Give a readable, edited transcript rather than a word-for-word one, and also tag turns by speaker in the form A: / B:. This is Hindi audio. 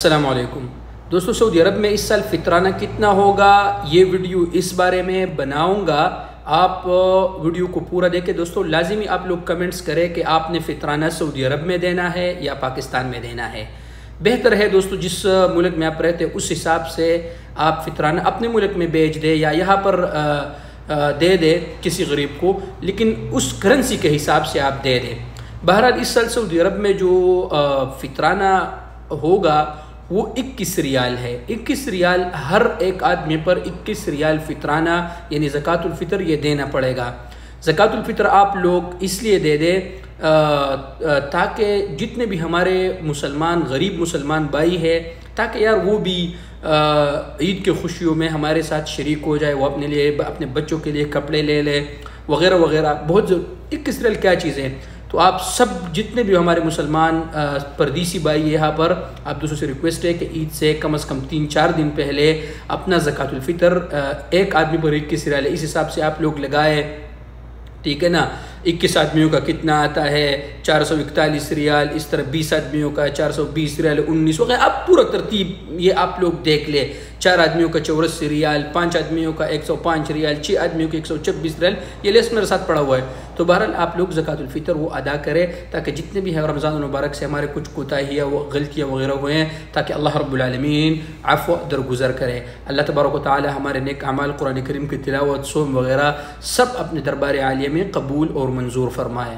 A: अस्सलामुअलैकुम दोस्तों, सऊदी अरब में इस साल फितराना कितना होगा ये वीडियो इस बारे में बनाऊंगा। आप वीडियो को पूरा देखें दोस्तों। लाजिमी आप लोग कमेंट्स करें कि आपने फितराना सऊदी अरब में देना है या पाकिस्तान में देना है। बेहतर है दोस्तों जिस मुल्क में आप रहते हैं उस हिसाब से आप फितराना अपने मुल्क में भेज दें या यहाँ पर दे दे किसी गरीब को, लेकिन उस करेंसी के हिसाब से आप दे दें। बहरहाल इस साल सऊदी अरब में जो फितराना होगा वो 21 रियाल है। 21 रियाल हर एक आदमी पर 21 रियाल फितराना यानी ज़कातुल फ़ितर ये देना पड़ेगा। ज़कातुल फ़ितर आप लोग इसलिए दे दे ताकि जितने भी हमारे मुसलमान गरीब मुसलमान भाई है ताकि यार वो भी ईद के खुशियों में हमारे साथ शरीक हो जाए, वो अपने लिए अपने बच्चों के लिए कपड़े ले ले वगैरह वगैरह। बहुत 21 रियाल क्या चीज़ है। तो आप सब जितने भी हमारे मुसलमान परदेसी भाई यहाँ पर, आप दूसरों से रिक्वेस्ट है कि ईद से कम 3-4 दिन पहले अपना ज़कातुल फ़ितर एक आदमी पर 21 रियाल इस हिसाब से आप लोग लगाए, ठीक है ना। 21 आदमियों का कितना आता है 441 रियाल, इस तरह 20 आदमियों का 420 रियाल 19 वगैरह। आप पूरा तरतीब ये आप लोग देख ले। 4 आदमियों का 84 रियाल, 5 आदमियों का 105 रियाल, 6 आदमियों के 126 रियाल, ये लिस्ट मेरे साथ पड़ा हुआ है। तो बहरहाल आप लोग ज़कातुल फ़ितर वो अदा करें ताकि जितने भी हैं रमज़ान मुबारक से हमारे कुछ कोताहियाँ वो गलतियाँ वगैरह हुए हैं ताकि अल्लाह रब्बुल आलमीन अफ़्व दरगुज़र करे। अल्लाह तबारक व तआला हमारे नेक अमाल कुरान करीम की तिलावत सोम वगैरह सब अपने दरबार आलिया में कबूल और मंजूर फरमाए।